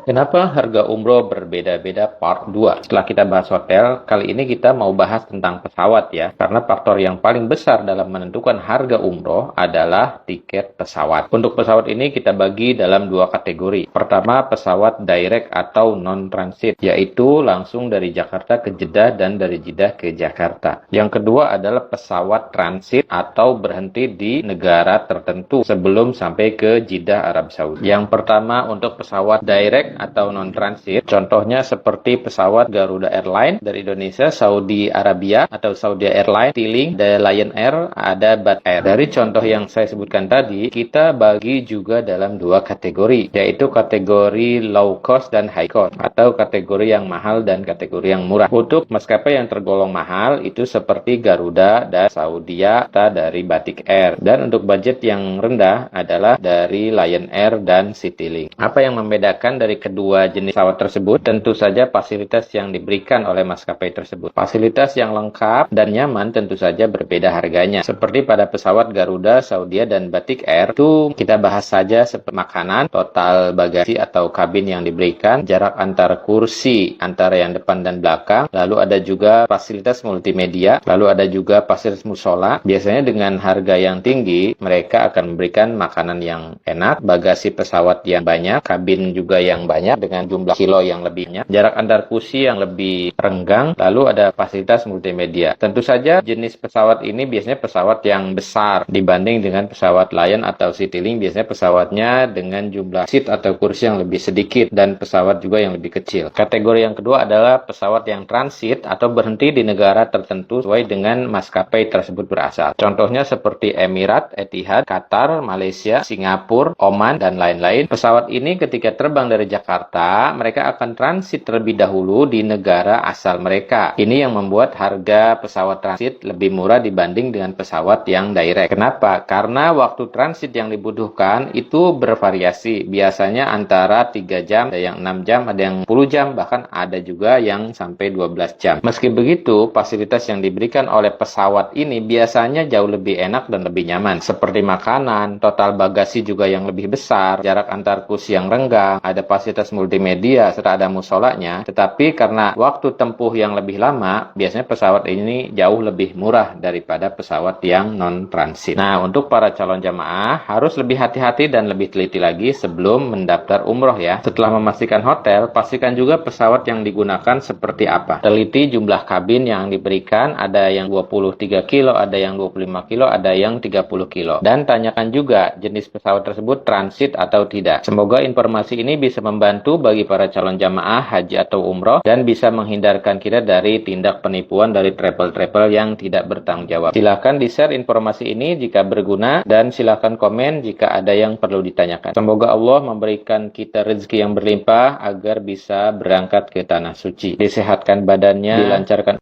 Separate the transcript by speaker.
Speaker 1: Kenapa harga umroh berbeda-beda part 2? Setelah kita bahas hotel, kali ini kita mau bahas tentang pesawat ya. Karena faktor yang paling besar dalam menentukan harga umroh adalah tiket pesawat. Untuk pesawat ini kita bagi dalam dua kategori. Pertama, pesawat direct atau non-transit, yaitu langsung dari Jakarta ke Jeddah dan dari Jeddah ke Jakarta. Yang kedua adalah pesawat transit atau berhenti di negara tertentu sebelum sampai ke Jeddah, Arab Saudi. Yang pertama untuk pesawat direct atau non-transit, contohnya seperti pesawat Garuda Airlines dari Indonesia, Saudi Arabia atau Saudi Airlines, Tiling, ada Lion Air, ada Bat Air. Dari contoh yang saya sebutkan tadi, kita bagi juga dalam dua kategori, yaitu kategori low cost dan high cost, atau kategori yang mahal dan kategori yang murah. Untuk maskapai yang tergolong mahal, itu seperti Garuda dan Saudia dari Batik Air. Dan untuk budget yang rendah adalah dari Lion Air dan Citylink. Apa yang membedakan dari kedua jenis pesawat tersebut? Tentu saja fasilitas yang diberikan oleh maskapai tersebut. Fasilitas yang lengkap dan nyaman tentu saja berbeda harganya. Seperti pada pesawat Garuda, Saudia, dan Batik Air, itu kita bahas saja seperti makanan, total bagasi atau kabin yang diberikan, jarak antar kursi antara yang depan dan belakang, lalu ada juga fasilitas multimedia, lalu ada juga fasilitas musola. Biasanya dengan harga yang tinggi, mereka akan memberikan makanan yang enak, bagasi pesawat yang banyak, kabin juga yang banyak dengan jumlah kilo yang lebih banyak, jarak antar kursi yang lebih renggang, lalu ada fasilitas multimedia. Tentu saja jenis pesawat ini biasanya pesawat yang besar dibanding dengan pesawat Lion atau Citylink. Biasanya pesawatnya dengan jumlah seat atau kursi yang lebih sedikit dan pesawat juga yang lebih kecil. Kategori yang kedua adalah pesawat yang transit atau berhenti di negara tertentu sesuai dengan maskapai tersebut berasal. Contohnya seperti Emirat, Etihad, Qatar, Malaysia, Singapura, Oman, dan lain-lain. Pesawat ini ketika terbang dari Jakarta, mereka akan transit terlebih dahulu di negara asal mereka. Ini yang membuat harga pesawat transit lebih murah dibanding dengan pesawat yang direct. Kenapa? Karena waktu transit yang dibutuhkan itu bervariasi. Biasanya antara 3 jam, ada yang 6 jam, ada yang 10 jam, bahkan ada juga yang sampai 12 jam. Meski begitu, fasilitas yang diberikan oleh pesawat ini biasanya jauh lebih enak dan lebih nyaman. Seperti makanan, total bagasi juga yang lebih besar, jarak antar kursi yang renggang, ada fasilitas multimedia, serta ada musolanya. Tetapi karena waktu tempuh yang lebih lama, biasanya pesawat ini jauh lebih murah daripada pesawat yang non-transit. Nah, untuk para calon jamaah harus lebih hati-hati dan lebih teliti lagi sebelum mendaftar umroh ya. Setelah memastikan hotel, pastikan juga pesawat yang digunakan seperti apa. Teliti jumlah kabin yang diberikan, ada yang 23 kilo, ada yang 25 kilo, ada yang 30 kilo. Dan tanyakan juga jenis pesawat tersebut transit atau tidak. Semoga informasi ini bisa membantu bagi para calon jamaah haji atau umroh dan bisa menghindarkan kita dari tindak penipuan dari travel-travel yang tidak bertanggung jawab. Silahkan di-share informasi ini jika berguna dan silahkan komen jika ada yang perlu ditanyakan. Semoga Allah memberikan kita rezeki yang berlimpah agar bisa berangkat ke tanah suci. Disehatkan badannya, dilancarkan